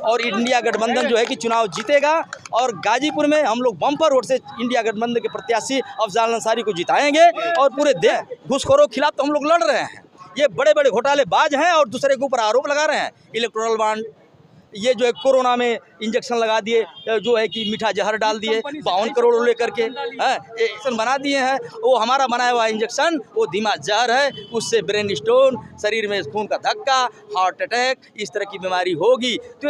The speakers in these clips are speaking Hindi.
और इंडिया गठबंधन जो है कि चुनाव जीतेगा और गाजीपुर में हम लोग बम्पर वोट से इंडिया गठबंधन के प्रत्याशी अफजाल अंसारी को जिताएंगे और पूरे घूसखोरों के खिलाफ तो हम लोग लड़ रहे हैं। ये बड़े बड़े घोटालेबाज हैं और दूसरे के ऊपर आरोप लगा रहे हैं। इलेक्टोरल बॉन्ड, ये जो है कोरोना में इंजेक्शन लगा दिए, जो है कि मीठा जहर डाल दिए 52 करोड़ लेकर के इंजेक्शन बना दिए हैं। वो हमारा बनाया हुआ इंजेक्शन वो धीमा जहर है, उससे ब्रेन स्टोन, शरीर में खून का धक्का, हार्ट अटैक, इस तरह की बीमारी होगी। तो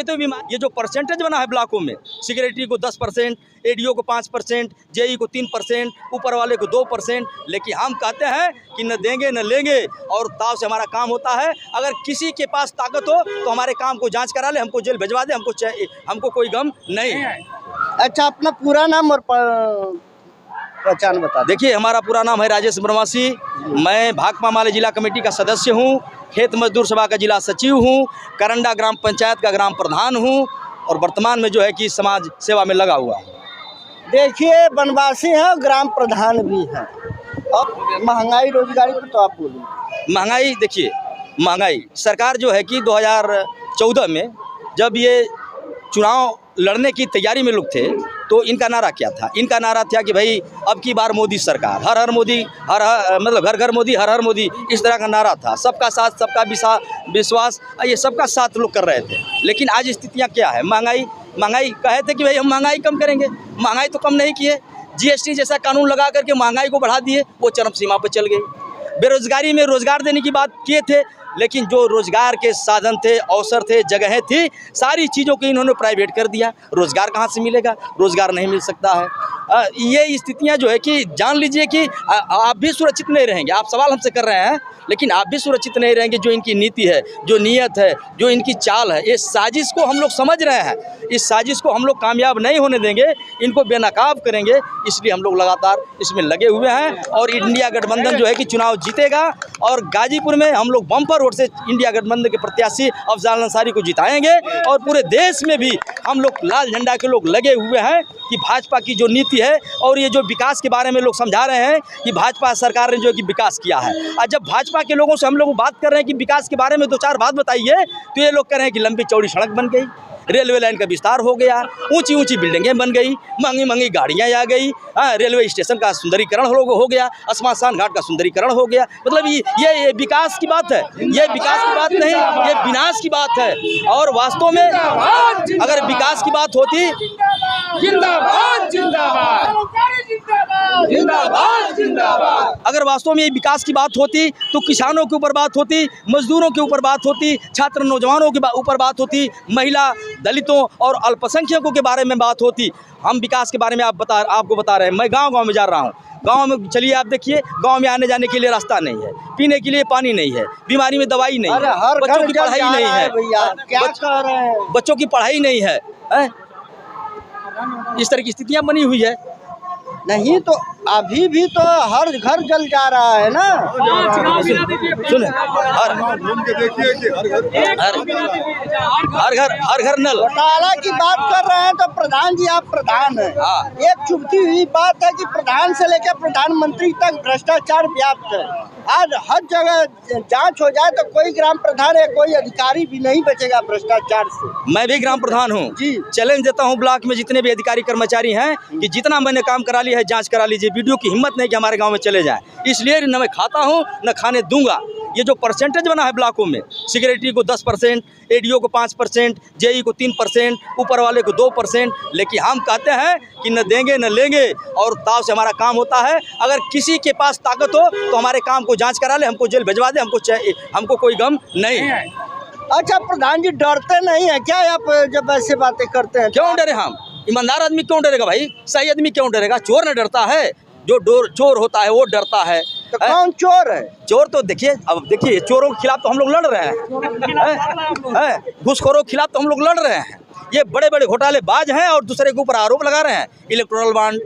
ये जो परसेंटेज बना है ब्लॉकों में, सिक्योरिटी को 10%, एडीओ को 5%, जेई को 3%, ऊपर वाले को 2%, लेकिन हम कहते हैं कि न देंगे न लेंगे और ताव से हमारा काम होता है। अगर किसी के पास ताकत हो तो हमारे काम को जांच करा ले, हमको जेल भिजवा दे, हमको कोई गम नहीं है। अच्छा, अपना पूरा नाम और पहचान बता। देखिए, हमारा पूरा नाम है राजेश ब्रह्मासी। मैं भाकपा माले जिला कमेटी का सदस्य हूँ, खेत मजदूर सभा का जिला सचिव हूँ, करंडा ग्राम पंचायत का ग्राम प्रधान हूँ और वर्तमान में जो है कि समाज सेवा में लगा हुआ हूँ। देखिए, वनवासी हैं, ग्राम प्रधान भी हैं और महंगाई रोजगारी पर तो आप बोलिए। महंगाई, देखिए महंगाई सरकार जो है कि 2014 में जब ये चुनाव लड़ने की तैयारी में लोग थे तो इनका नारा क्या था? इनका नारा था कि भाई अब की बार मोदी सरकार, हर हर मोदी, मतलब घर घर मोदी, हर हर मोदी, इस तरह का नारा था। सबका साथ, सबका विश्वास, ये सबका साथ लोग कर रहे थे। लेकिन आज स्थितियाँ क्या है? महंगाई कहे थे कि भाई हम महंगाई कम करेंगे, महंगाई तो कम नहीं किए। जीएसटी जैसा कानून लगा करके महंगाई को बढ़ा दिए, वो चरम सीमा पर चल गई। बेरोजगारी में रोजगार देने की बात किए थे, लेकिन जो रोजगार के साधन थे, अवसर थे, जगहें थी, सारी चीज़ों को इन्होंने प्राइवेट कर दिया। रोजगार कहाँ से मिलेगा? रोजगार नहीं मिल सकता है। ये स्थितियाँ जो है कि जान लीजिए कि आप भी सुरक्षित नहीं रहेंगे। आप सवाल हमसे कर रहे हैं, लेकिन आप भी सुरक्षित नहीं रहेंगे। जो इनकी नीति है, जो नीयत है, जो इनकी चाल है, ये साजिश को हम लोग समझ रहे हैं। इस साजिश को हम लोग कामयाब नहीं होने देंगे, इनको बेनकाब करेंगे। इसलिए हम लोग लगातार इसमें लगे हुए हैं और इंडिया गठबंधन जो है कि चुनाव जीतेगा और गाजीपुर में हम लोग बम्पर वोट से इंडिया गठबंधन के प्रत्याशी अफजाल अंसारी को जिताएंगे और पूरे देश में भी हम लोग लाल झंडा के लोग लगे हुए हैं कि भाजपा की जो नीति है और ये जो विकास के बारे में लोग समझा रहे हैं कि भाजपा सरकार ने जो कि विकास किया है। और जब भाजपा के लोगों से हम लोग बात कर रहे हैं कि विकास के बारे में 2-4 बात बताइए, तो ये लोग कह रहे हैं कि लंबी चौड़ी सड़क बन गई, रेलवे लाइन का विस्तार हो गया, ऊंची ऊंची बिल्डिंगें बन गई, महंगी महंगी गाड़ियां आ गई, रेलवे स्टेशन का सुंदरीकरण हो गया, स्मशान घाट का सुंदरीकरण हो गया। मतलब ये विकास की बात है, ये विकास की बात नहीं, ये विनाश की बात है। और वास्तव में अगर विकास की बात होती, जिंदाबाद जिंदाबाद जिंदाबाद जिंदाबाद, अगर वास्तव में ये विकास की बात होती तो किसानों के ऊपर बात होती, मजदूरों के ऊपर बात होती, छात्र नौजवानों के ऊपर बात होती, महिला, दलितों और अल्पसंख्यकों के बारे में बात होती। हम विकास के बारे में आपको बता रहे हैं। मैं गांव में जा रहा हूं, गांव में चलिए आप देखिए, गांव में आने जाने के लिए रास्ता नहीं है, पीने के लिए पानी नहीं है, बीमारी में दवाई नहीं है, बच्चों की पढ़ाई नहीं है, बच्चों की पढ़ाई नहीं है। इस तरह की स्थितियां बनी हुई है। नहीं तो अभी भी तो हर घर जल जा रहा है ना। सुने, हर घर नल। घोटाला की बात कर रहे हैं तो प्रधान जी, आप प्रधान हैं। एक चुभती हुई बात है कि प्रधान से लेकर प्रधानमंत्री तक भ्रष्टाचार व्याप्त है। आज हर जगह जांच हो जाए तो कोई ग्राम प्रधान या कोई अधिकारी भी नहीं बचेगा भ्रष्टाचार से। मैं भी ग्राम प्रधान हूँ जी, चैलेंज देता हूँ ब्लॉक में जितने भी अधिकारी कर्मचारी हैं कि जितना मैंने काम करा लिया है जांच करा लीजिए। वीडियो की हिम्मत नहीं कि हमारे गांव में चले जाएं, इसलिए न मैं खाता हूं न खाने दूंगा। ये जो परसेंटेज बना है ब्लॉकों में, सिक्योरिटी को 10%, एडीओ को 5%, जेई को 3%, ऊपर वाले को 2%, लेकिन हम कहते हैं कि न देंगे न लेंगे और ताव से हमारा काम होता है। अगर किसी के पास ताकत हो तो हमारे काम को जांच करा ले, हमको जेल भिजवा दे, हमको कोई गम नहीं है। अच्छा प्रधान जी, डरते नहीं है क्या आप जब ऐसे बातें करते हैं? क्यों डरे हम? ईमानदार आदमी क्यों डरेगा भाई? सही आदमी क्यों डरेगा? चोर न डरता है? जो चोर होता है वो डरता है। तो कौन चोर है? चोर तो देखिए, अब देखिए चोरों के खिलाफ तो हम लोग लड़ रहे हैं, घूसखोरों के खिलाफ तो हम लोग लड़ रहे हैं। ये बड़े बड़े घोटालेबाज हैं और दूसरे के ऊपर आरोप लगा रहे हैं। इलेक्टोरल बॉन्ड,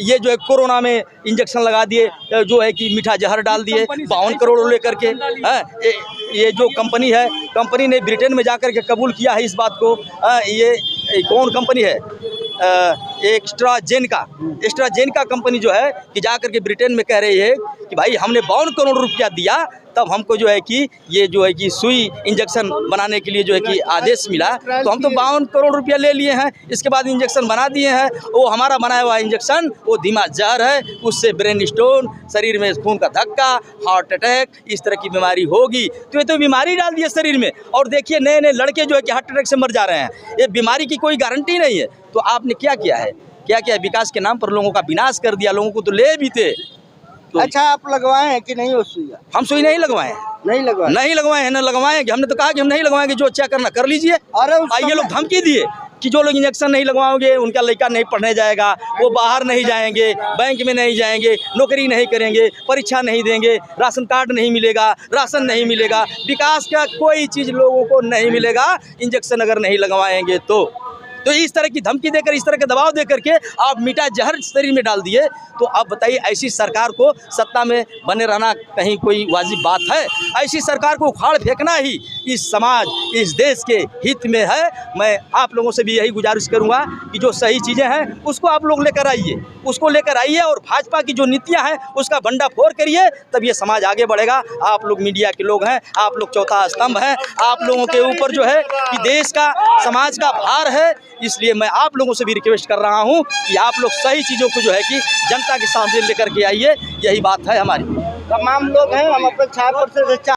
ये जो है कोरोना में इंजेक्शन लगा दिए, जो है कि मीठा जहर डाल दिए 52 करोड़ लेकर के। ये जो कंपनी है, कंपनी ने ब्रिटेन में जाकर के कबूल किया है इस बात को। ये कौन कंपनी है? एस्ट्राजेनेका कंपनी जो है कि जा करके ब्रिटेन में कह रही है कि भाई हमने 52 करोड़ रुपया दिया तब हमको जो है कि ये जो है कि सुई इंजेक्शन बनाने के लिए जो है कि आदेश मिला, तो हम तो 52 करोड़ रुपया ले लिए हैं, इसके बाद इंजेक्शन बना दिए हैं। वो हमारा बनाया हुआ इंजेक्शन वो धीमा जहर है, उससे ब्रेन स्टोन, शरीर में खून का धक्का, हार्ट अटैक, इस तरह की बीमारी होगी। तो ये तो बीमारी डाल दी है शरीर में। और देखिए नए नए लड़के जो है कि हार्ट अटैक से मर जा रहे हैं, ये बीमारी की कोई गारंटी नहीं है। तो आपने क्या किया है, क्या किया है? विकास के नाम पर लोगों का विनाश कर दिया, लोगों को तो ले भी थे। तो अच्छा, आप लगवाए हैं कि नहीं वो सुई? हम सुई नहीं लगवाए हैं, नहीं लगवाए हैं, न लगवाएंगे। हमने तो कहा कि हम नहीं लगवाएंगे, जो अच्छा करना कर लीजिए। अरे ये लोग धमकी दिए कि जो लोग इंजेक्शन नहीं लगवाओगे उनका लड़का नहीं पढ़ने जाएगा, वो बाहर नहीं जाएंगे, बैंक में नहीं जाएंगे, नौकरी नहीं करेंगे, परीक्षा नहीं देंगे, राशन कार्ड नहीं मिलेगा, राशन नहीं मिलेगा, विकास का कोई चीज़ लोगों को नहीं मिलेगा इंजेक्शन अगर नहीं लगवाएंगे तो इस तरह की धमकी देकर, इस तरह के दबाव देकर के आप मीठा जहर शरीर में डाल दिए। तो आप बताइए, ऐसी सरकार को सत्ता में बने रहना कहीं कोई वाजिब बात है? ऐसी सरकार को उखाड़ फेंकना ही इस समाज, इस देश के हित में है। मैं आप लोगों से भी यही गुजारिश करूंगा कि जो सही चीज़ें हैं उसको आप लोग लेकर आइए, और भाजपा की जो नीतियां हैं उसका भंडाफोड़ करिए, तब ये समाज आगे बढ़ेगा। आप लोग मीडिया के लोग हैं, आप लोग चौथा स्तंभ हैं, आप लोगों के ऊपर जो है कि देश का, समाज का भार है। इसलिए मैं आप लोगों से भी रिक्वेस्ट कर रहा हूं कि आप लोग सही चीज़ों को जो है कि जनता के सामने लेकर के आइए, यही बात है हमारी। तमाम लोग हैं, हम अपने छात्र से